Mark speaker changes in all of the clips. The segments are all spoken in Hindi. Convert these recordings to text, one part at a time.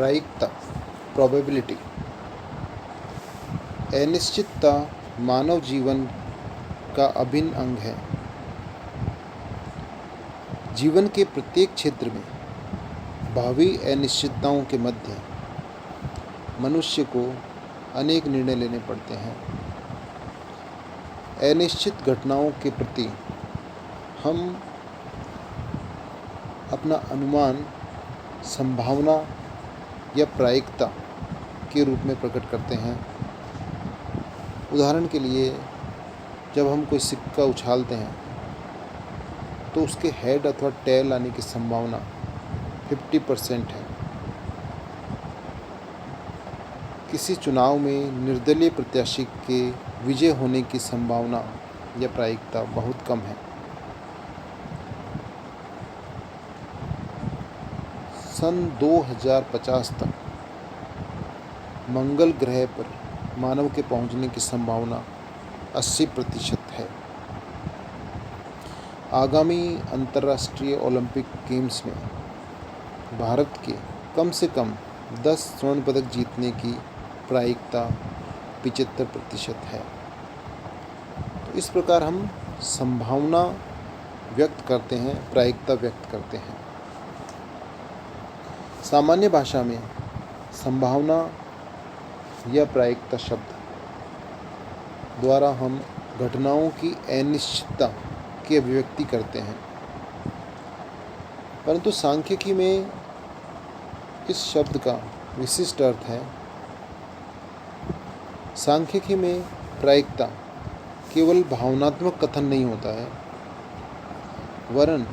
Speaker 1: प्रायिकता प्रोबेबिलिटी। अनिश्चितता मानव जीवन का अभिन्न अंग है। जीवन के प्रत्येक क्षेत्र में भावी अनिश्चितताओं के मध्य मनुष्य को अनेक निर्णय लेने पड़ते हैं। अनिश्चित घटनाओं के प्रति हम अपना अनुमान संभावना या प्रायिकता के रूप में प्रकट करते हैं। उदाहरण के लिए, जब हम कोई सिक्का उछालते हैं तो उसके हेड अथवा टेल आने की संभावना 50% है। किसी चुनाव में निर्दलीय प्रत्याशी के विजय होने की संभावना या प्रायिकता बहुत कम है। सन 2050 तक मंगल ग्रह पर मानव के पहुंचने की संभावना 80% है। आगामी अंतर्राष्ट्रीय ओलंपिक गेम्स में भारत के कम से कम 10 स्वर्ण पदक जीतने की प्रायिकता 75% है। तो इस प्रकार हम संभावना व्यक्त करते हैं, प्रायिकता व्यक्त करते हैं। सामान्य भाषा में संभावना या प्रायिकता शब्द द्वारा हम घटनाओं की अनिश्चितता की अभिव्यक्ति करते हैं, परंतु सांख्यिकी में इस शब्द का विशिष्ट अर्थ है। सांख्यिकी में प्रायिकता केवल भावनात्मक कथन नहीं होता है, वरन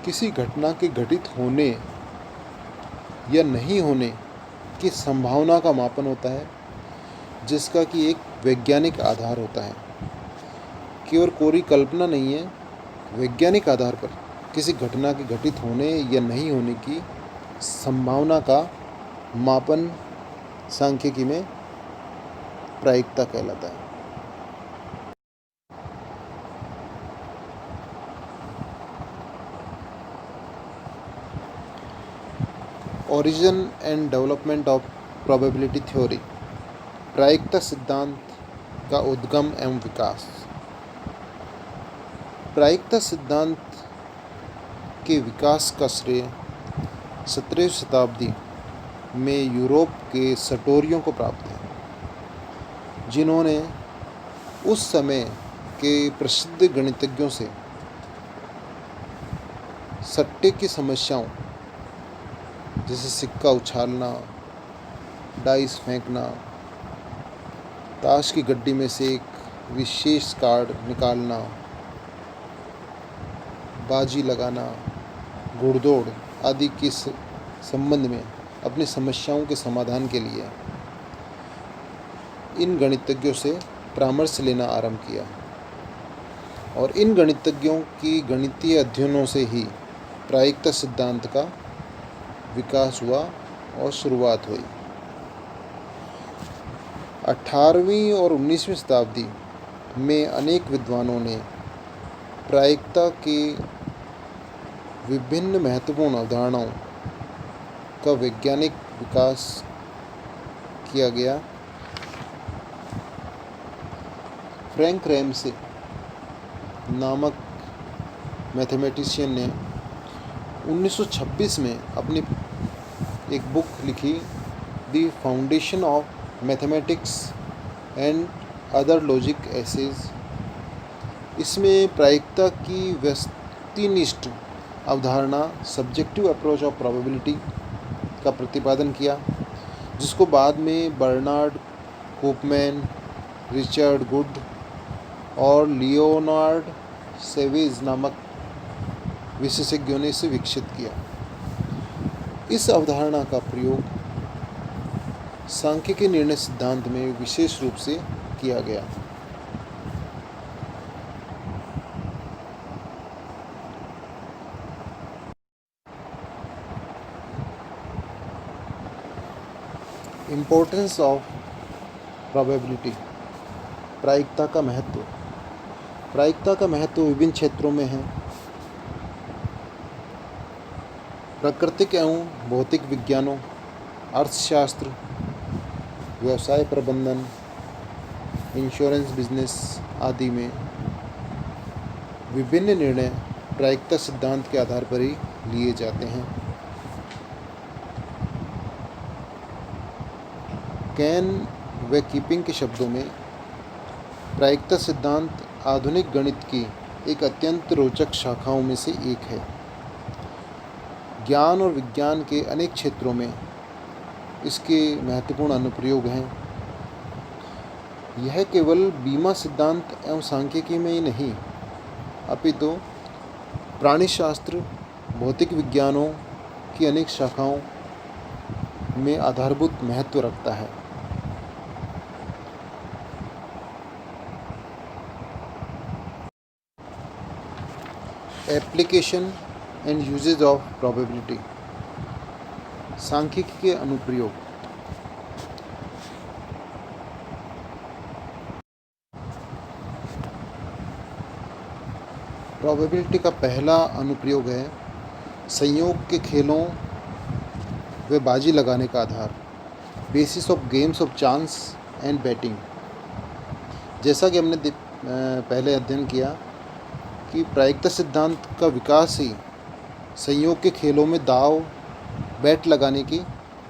Speaker 1: किसी घटना के घटित होने या नहीं होने की संभावना का मापन होता है, जिसका कि एक वैज्ञानिक आधार होता है। केवल कोरी कल्पना नहीं है, वैज्ञानिक आधार पर किसी घटना के घटित होने या नहीं होने की संभावना का मापन सांख्यिकी में प्रायिकता कहलाता है। Origin and development of probability theory. प्रायिकता सिद्धांत का उद्गम एवं विकास। प्रायिकता सिद्धांत के विकास का श्रेय 17वीं शताब्दी में यूरोप के सटोरियों को प्राप्त है, जिन्होंने उस समय के प्रसिद्ध गणितज्ञों से सट्टे की समस्याओं जैसे सिक्का उछालना, डाइस फेंकना, ताश की गड्डी में से एक विशेष कार्ड निकालना, बाजी लगाना, घुड़दौड़ आदि के संबंध में अपनी समस्याओं के समाधान के लिए इन गणितज्ञों से परामर्श लेना आरंभ किया। और इन गणितज्ञों की गणितीय अध्ययनों से ही प्रायिकता सिद्धांत का विकास हुआ और शुरुआत हुई। 18वीं और 19वीं शताब्दी में अनेक विद्वानों ने प्रायिकता के विभिन्न महत्वपूर्ण अवधारणाओं का वैज्ञानिक विकास किया गया। फ्रैंक रैमसे नामक मैथमेटिशियन ने 1926 में अपनी एक बुक लिखी, the foundation of mathematics and other logic essays. इसमें प्रायिकता की व्यक्तिनिष्ठ अवधारणा सब्जेक्टिव अप्रोच ऑफ प्रोबेबिलिटी का प्रतिपादन किया, जिसको बाद में बर्नार्ड कोपमैन, रिचर्ड गुड और लियोनार्ड सेविज नामक विशेषज्ञों ने इसे विकसित किया। इस अवधारणा का प्रयोग सांख्यिकी निर्णय सिद्धांत में विशेष रूप से किया गया। Importance of probability. प्रायिकता का महत्व। प्रायिकता का महत्व विभिन्न क्षेत्रों में है। प्राकृतिक एवं भौतिक विज्ञानों, अर्थशास्त्र, व्यवसाय प्रबंधन, इंश्योरेंस बिजनेस आदि में विभिन्न निर्णय प्रायिकता सिद्धांत के आधार पर ही लिए जाते हैं। कैन व कीपिंग के शब्दों में प्रायिकता सिद्धांत आधुनिक गणित की एक अत्यंत रोचक शाखाओं में से एक है। ज्ञान और विज्ञान के अनेक क्षेत्रों में इसके महत्वपूर्ण अनुप्रयोग हैं। यह केवल बीमा सिद्धांत एवं सांख्यिकी में ही नहीं, अपितु प्राणीशास्त्र, भौतिक विज्ञानों की अनेक शाखाओं में आधारभूत महत्व रखता है। Application and uses of probability. सांख्यिकी के अनुप्रयोग। प्रोबेबिलिटी का पहला अनुप्रयोग है संयोग के खेलों व बाजी लगाने का आधार, basis of games of chance and betting. जैसा कि हमने पहले अध्ययन किया कि प्रायिकता सिद्धांत का विकास ही संयोग के खेलों में दाव बैट लगाने की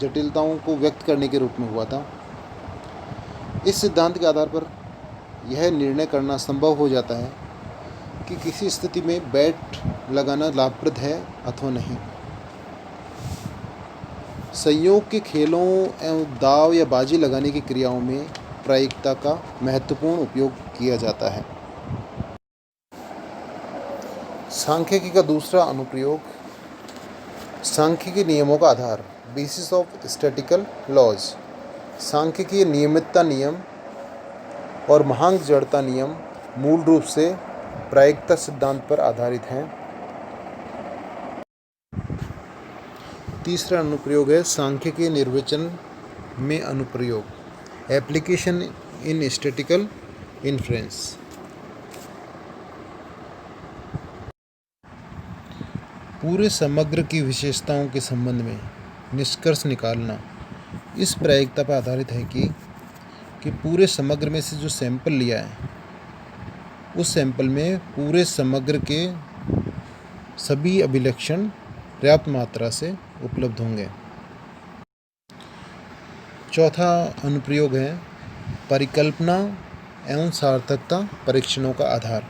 Speaker 1: जटिलताओं को व्यक्त करने के रूप में हुआ था। इस सिद्धांत के आधार पर यह निर्णय करना संभव हो जाता है कि किसी स्थिति में बैट लगाना लाभप्रद है अथवा नहीं। संयोग के खेलों एवं दाव या बाजी लगाने की क्रियाओं में प्रायिकता का महत्वपूर्ण उपयोग किया जाता है। सांख्यिकी का दूसरा अनुप्रयोग सांख्यिकी नियमों का आधार, बेसिस ऑफ स्टैटिकल लॉज। सांख्यिकीय नियमितता नियम और महांक जड़ता नियम मूल रूप से प्रायिकता सिद्धांत पर आधारित हैं। तीसरा अनुप्रयोग है सांख्यिकीय निर्वचन में अनुप्रयोग, एप्लीकेशन इन स्टैटिकल इन्फ्रेंस। पूरे समग्र की विशेषताओं के संबंध में निष्कर्ष निकालना इस प्रायिकता पर आधारित है कि पूरे समग्र में से जो सैंपल लिया है उस सैंपल में पूरे समग्र के सभी अभिलक्षण पर्याप्त मात्रा से उपलब्ध होंगे। चौथा अनुप्रयोग है परिकल्पना एवं सार्थकता परीक्षणों का आधार,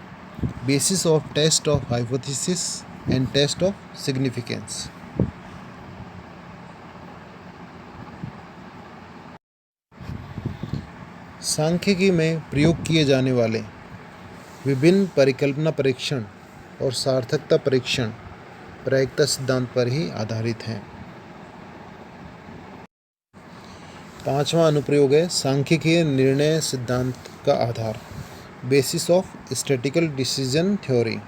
Speaker 1: basis of test of hypothesis and test of significance. सांख्यिकी में प्रयोग किए जाने वाले विभिन्न परिकल्पना परीक्षण और सार्थकता परीक्षण प्रायिकता सिद्धांत पर ही आधारित हैं। पांचवा अनुप्रयोग है सांख्यिकीय निर्णय सिद्धांत का आधार, basis of statical decision theory.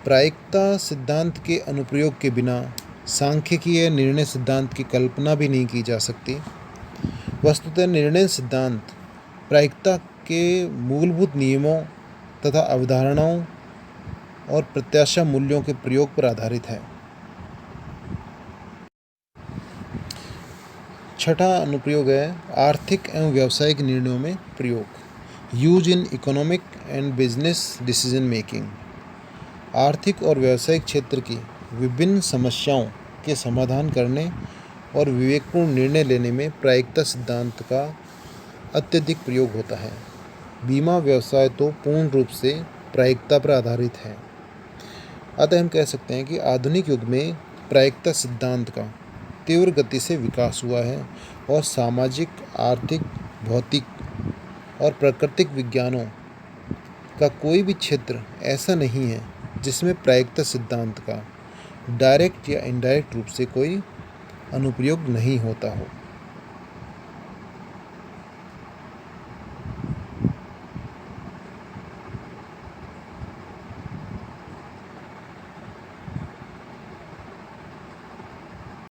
Speaker 1: प्रायिकता सिद्धांत के अनुप्रयोग के बिना सांख्यिकीय निर्णय सिद्धांत की कल्पना भी नहीं की जा सकती। वस्तुतः निर्णय सिद्धांत प्रायिकता के मूलभूत नियमों तथा अवधारणाओं और प्रत्याशा मूल्यों के प्रयोग पर आधारित है। छठा अनुप्रयोग है आर्थिक एवं व्यावसायिक निर्णयों में प्रयोग, use in economic and business decision making. आर्थिक और व्यावसायिक क्षेत्र की विभिन्न समस्याओं के समाधान करने और विवेकपूर्ण निर्णय लेने में प्रायिकता सिद्धांत का अत्यधिक प्रयोग होता है। बीमा व्यवसाय तो पूर्ण रूप से प्रायिकता पर आधारित है। अतः हम कह सकते हैं कि आधुनिक युग में प्रायिकता सिद्धांत का तीव्र गति से विकास हुआ है और सामाजिक, आर्थिक, भौतिक और प्राकृतिक विज्ञानों का कोई भी क्षेत्र ऐसा नहीं है जिसमें प्रायिकता सिद्धांत का डायरेक्ट या इनडायरेक्ट रूप से कोई अनुप्रयोग नहीं होता हो।